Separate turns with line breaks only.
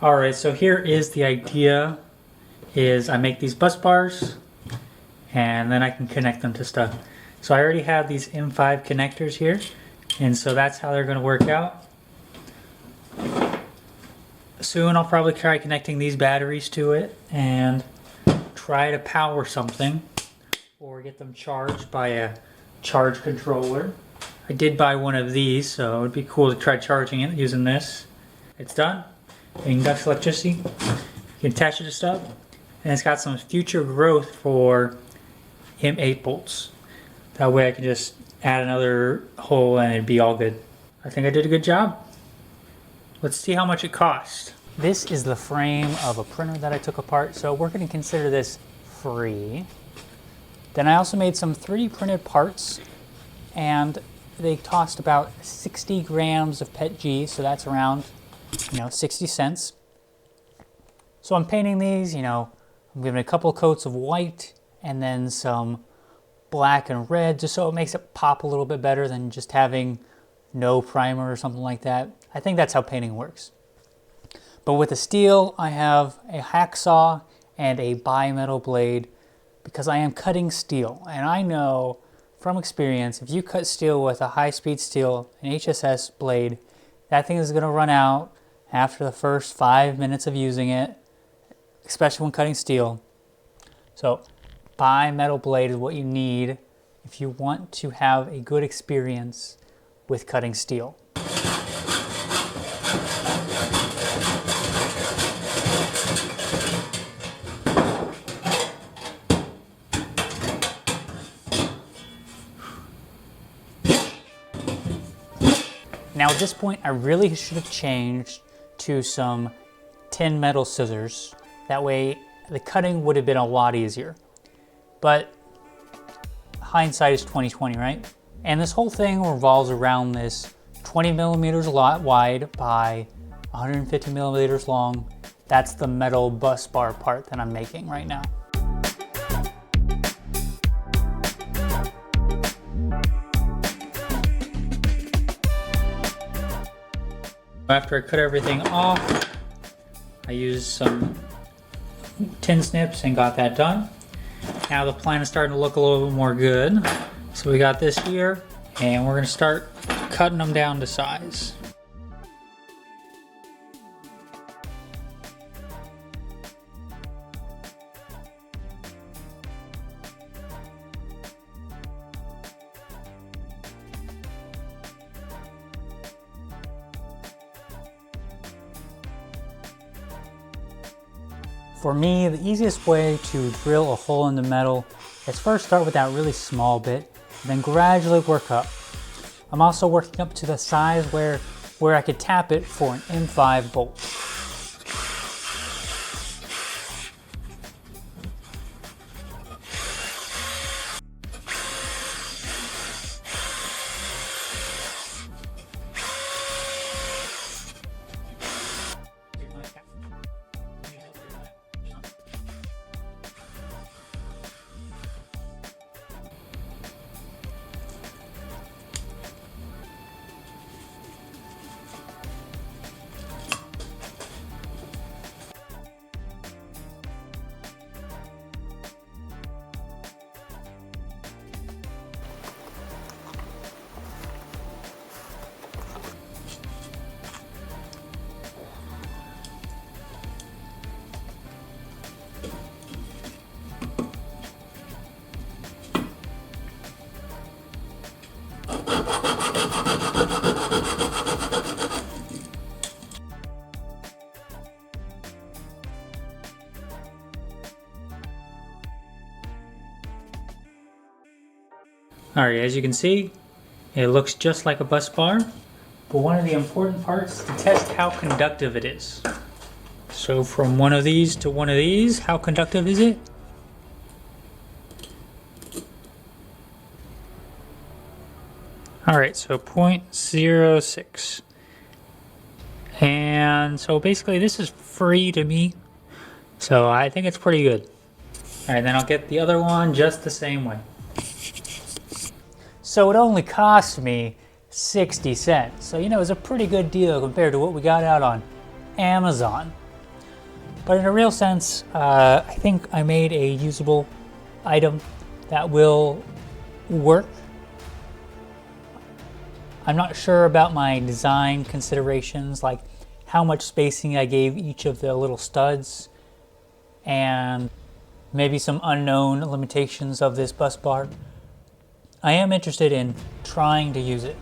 All right, so here is the idea, is I make these bus bars and then I can connect them to stuff. So I already have these M5 connectors here, and so that's how they're gonna work out. Soon I'll probably try connecting these batteries to it and try to power something or get them charged by a charge controller. I did buy one of these, so it would be cool to try charging it using this. It's done. It conducts electricity. You can attach it to stuff, and it's got some future growth for M8 bolts. That way I can just add another hole and it'd be all good. I think I did a good job. Let's see how much it cost. This is the frame of a printer that I took apart, so we're going to consider this free. Then I also made some 3D printed parts, and they cost about 60 grams of PETG, so that's around, 60 cents. So I'm painting these, I'm giving a couple coats of white and then some black and red, just so it makes it pop a little bit better than just having no primer or something like that. I think that's how painting works. But with the steel, I have a hacksaw and a bimetal blade because I am cutting steel. And I know from experience, if you cut steel with a high-speed steel, an HSS blade, that thing is going to run out after the first 5 minutes of using it, especially when cutting steel. So bimetal blade is what you need if you want to have a good experience with cutting steel. Now at this point, I really should have changed to some tin metal scissors. That way the cutting would have been a lot easier. But hindsight is 20/20, right? And this whole thing revolves around this 20 millimeters wide by 150 millimeters long. That's the metal bus bar part that I'm making right now. After I cut everything off, I used some tin snips and got that done. Now the plan is starting to look a little bit more good. So we got this here, and we're gonna start cutting them down to size. For me, the easiest way to drill a hole in the metal is first start with that really small bit, and then gradually work up. I'm also working up to the size where I could tap it for an M5 bolt. Alright, as you can see, it looks just like a bus bar, but one of the important parts is to test how conductive it is. So from one of these to one of these, how conductive is it? Alright, so 0.06. And so basically this is free to me, so I think it's pretty good. Alright, then I'll get the other one just the same way. So it only cost me 60 cents. So, it's a pretty good deal compared to what we got out on Amazon. But in a real sense, I think I made a usable item that will work. I'm not sure about my design considerations, like how much spacing I gave each of the little studs, and maybe some unknown limitations of this bus bar. I am interested in trying to use it.